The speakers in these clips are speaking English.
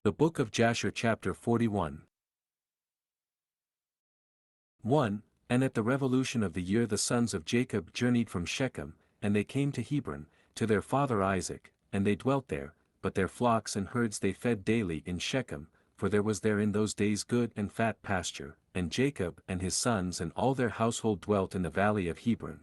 The Book of Jasher chapter 41. 1. And at the revolution of the year the sons of Jacob journeyed from Shechem, and they came to Hebron, to their father Isaac, and they dwelt there, but their flocks and herds they fed daily in Shechem, for there was there in those days good and fat pasture, and Jacob and his sons and all their household dwelt in the valley of Hebron.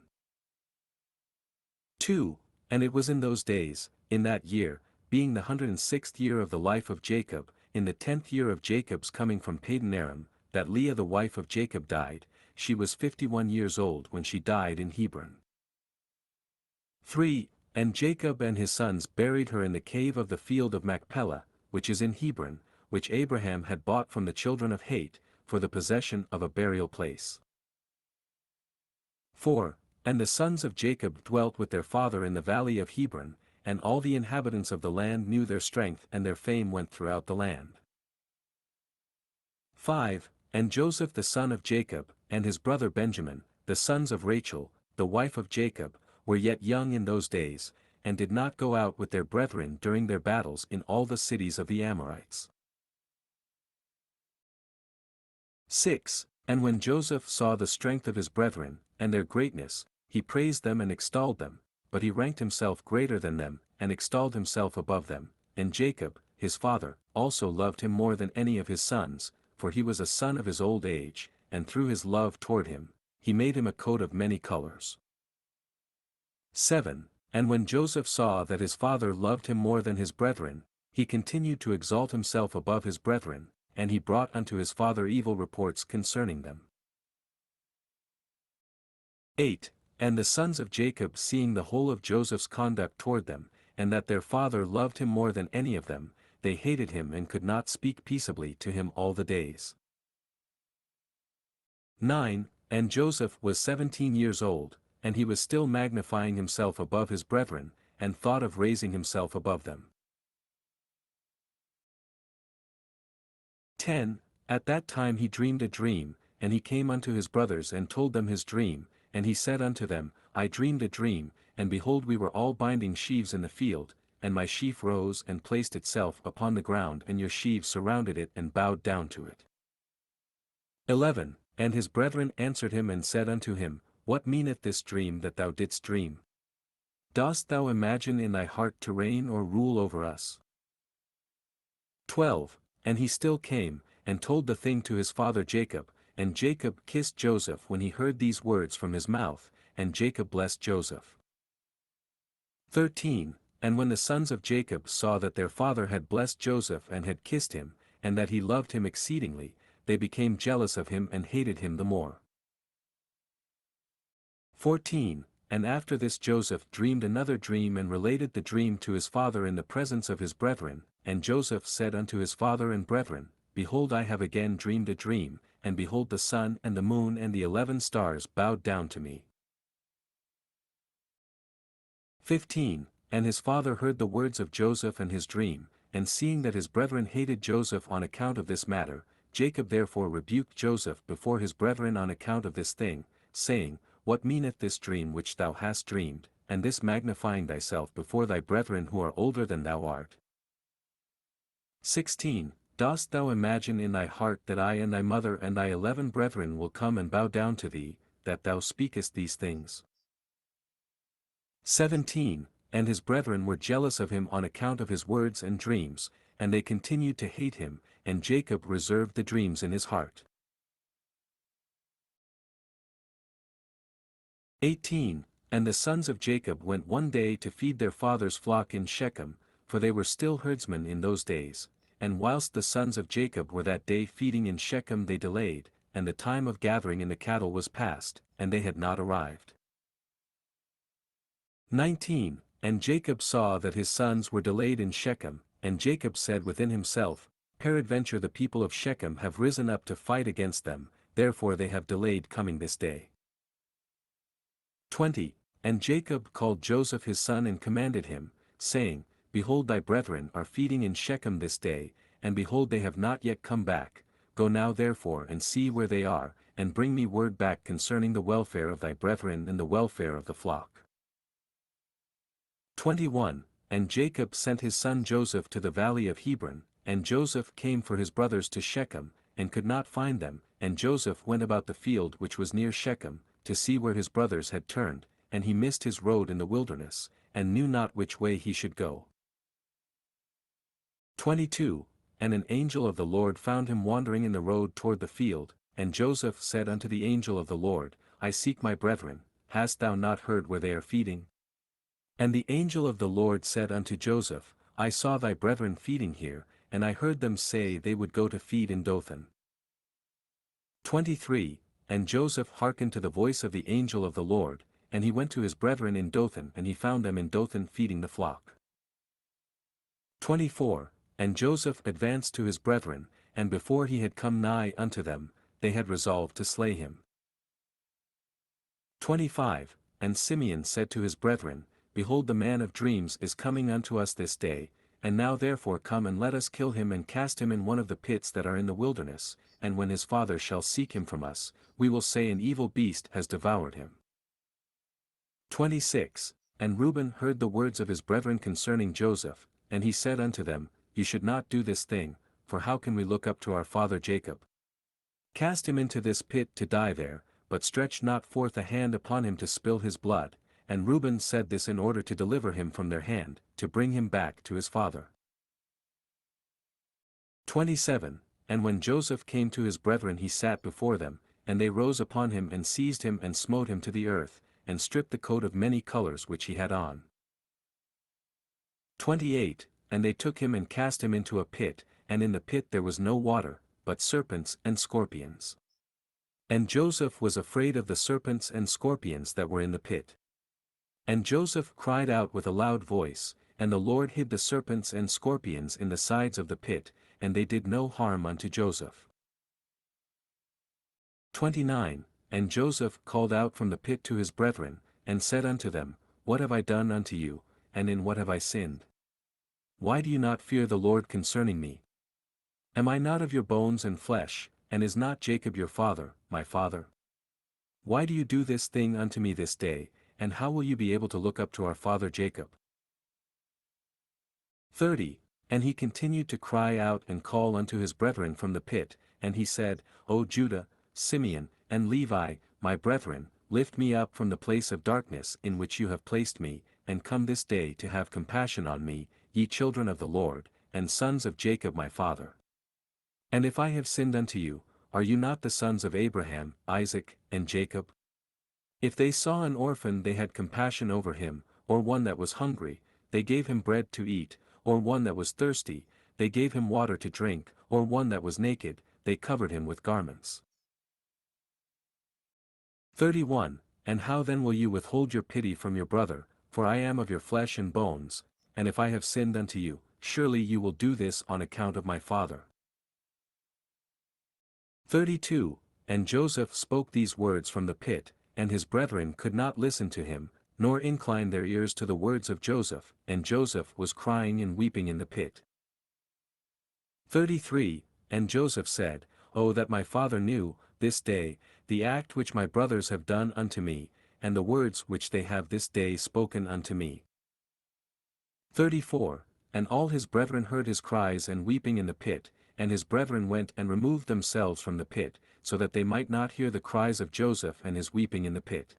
2. And it was in those days, in that year, being the 106th year of the life of Jacob, in the 10th year of Jacob's coming from Padan Aram, that Leah the wife of Jacob died. She was 51 years old when she died in Hebron. 3. And Jacob and his sons buried her in the cave of the field of Machpelah, which is in Hebron, which Abraham had bought from the children of Het, for the possession of a burial place. 4. And the sons of Jacob dwelt with their father in the valley of Hebron, and all the inhabitants of the land knew their strength and their fame went throughout the land. 5. And Joseph the son of Jacob, and his brother Benjamin, the sons of Rachel, the wife of Jacob, were yet young in those days, and did not go out with their brethren during their battles in all the cities of the Amorites. 6. And when Joseph saw the strength of his brethren, and their greatness, he praised them and extolled them, but he ranked himself greater than them, and extolled himself above them, and Jacob, his father, also loved him more than any of his sons, for he was a son of his old age, and through his love toward him, he made him a coat of many colors. 7. And when Joseph saw that his father loved him more than his brethren, he continued to exalt himself above his brethren, and he brought unto his father evil reports concerning them. 8. And the sons of Jacob seeing the whole of Joseph's conduct toward them, and that their father loved him more than any of them, they hated him and could not speak peaceably to him all the days. 9. And Joseph was 17 years old, and he was still magnifying himself above his brethren, and thought of raising himself above them. 10. At that time he dreamed a dream, and he came unto his brothers and told them his dream, and he said unto them, I dreamed a dream, and behold we were all binding sheaves in the field, and my sheaf rose and placed itself upon the ground and your sheaves surrounded it and bowed down to it. 11. And his brethren answered him and said unto him, What meaneth this dream that thou didst dream? Dost thou imagine in thy heart to reign or rule over us? 12. And he still came, and told the thing to his father Jacob, and Jacob kissed Joseph when he heard these words from his mouth, and Jacob blessed Joseph. 13. And when the sons of Jacob saw that their father had blessed Joseph and had kissed him, and that he loved him exceedingly, they became jealous of him and hated him the more. 14. And after this Joseph dreamed another dream and related the dream to his father in the presence of his brethren, and Joseph said unto his father and brethren, Behold, I have again dreamed a dream, and behold the sun and the moon and the 11 stars bowed down to me. 15. And his father heard the words of Joseph and his dream, and seeing that his brethren hated Joseph on account of this matter, Jacob therefore rebuked Joseph before his brethren on account of this thing, saying, What meaneth this dream which thou hast dreamed, and this magnifying thyself before thy brethren who are older than thou art? 16. Dost thou imagine in thy heart that I and thy mother and thy 11 brethren will come and bow down to thee, that thou speakest these things? 17. And his brethren were jealous of him on account of his words and dreams, and they continued to hate him, and Jacob reserved the dreams in his heart. 18. And the sons of Jacob went one day to feed their father's flock in Shechem, for they were still herdsmen in those days, and whilst the sons of Jacob were that day feeding in Shechem they delayed, and the time of gathering in the cattle was past, and they had not arrived. 19. And Jacob saw that his sons were delayed in Shechem, and Jacob said within himself, Peradventure the people of Shechem have risen up to fight against them, therefore they have delayed coming this day. 20. And Jacob called Joseph his son and commanded him, saying, Behold thy brethren are feeding in Shechem this day, and behold they have not yet come back, go now therefore and see where they are, and bring me word back concerning the welfare of thy brethren and the welfare of the flock. 21. And Jacob sent his son Joseph to the valley of Hebron, and Joseph came for his brothers to Shechem, and could not find them, and Joseph went about the field which was near Shechem, to see where his brothers had turned, and he missed his road in the wilderness, and knew not which way he should go. 22. And an angel of the Lord found him wandering in the road toward the field, and Joseph said unto the angel of the Lord, I seek my brethren, hast thou not heard where they are feeding? And the angel of the Lord said unto Joseph, I saw thy brethren feeding here, and I heard them say they would go to feed in Dothan. 23. And Joseph hearkened to the voice of the angel of the Lord, and he went to his brethren in Dothan, and he found them in Dothan feeding the flock. 24. And Joseph advanced to his brethren, and before he had come nigh unto them, they had resolved to slay him. 25. And Simeon said to his brethren, Behold, the man of dreams is coming unto us this day, and now therefore come and let us kill him and cast him in one of the pits that are in the wilderness, and when his father shall seek him from us, we will say an evil beast has devoured him. 26. And Reuben heard the words of his brethren concerning Joseph, and he said unto them, Ye should not do this thing, for how can we look up to our father Jacob? Cast him into this pit to die there, but stretch not forth a hand upon him to spill his blood. And Reuben said this in order to deliver him from their hand, to bring him back to his father. 27. And when Joseph came to his brethren he sat before them, and they rose upon him and seized him and smote him to the earth, and stripped the coat of many colors which he had on. 28. And they took him and cast him into a pit, and in the pit there was no water, but serpents and scorpions. And Joseph was afraid of the serpents and scorpions that were in the pit. And Joseph cried out with a loud voice, and the Lord hid the serpents and scorpions in the sides of the pit, and they did no harm unto Joseph. 29. And Joseph called out from the pit to his brethren, and said unto them, What have I done unto you, and in what have I sinned? Why do you not fear the Lord concerning me? Am I not of your bones and flesh, and is not Jacob your father, my father? Why do you do this thing unto me this day, and how will you be able to look up to our father Jacob? 30. And he continued to cry out and call unto his brethren from the pit, and he said, O Judah, Simeon, and Levi, my brethren, lift me up from the place of darkness in which you have placed me, and come this day to have compassion on me, ye children of the Lord, and sons of Jacob my father. And if I have sinned unto you, are you not the sons of Abraham, Isaac, and Jacob? If they saw an orphan they had compassion over him, or one that was hungry, they gave him bread to eat, or one that was thirsty, they gave him water to drink, or one that was naked, they covered him with garments. 31. And how then will you withhold your pity from your brother, for I am of your flesh and bones, and if I have sinned unto you, surely you will do this on account of my father. 32. And Joseph spoke these words from the pit, and his brethren could not listen to him, nor incline their ears to the words of Joseph, and Joseph was crying and weeping in the pit. 33. And Joseph said, O that my father knew, this day, the act which my brothers have done unto me, and the words which they have this day spoken unto me. 34. And all his brethren heard his cries and weeping in the pit, and his brethren went and removed themselves from the pit, so that they might not hear the cries of Joseph and his weeping in the pit.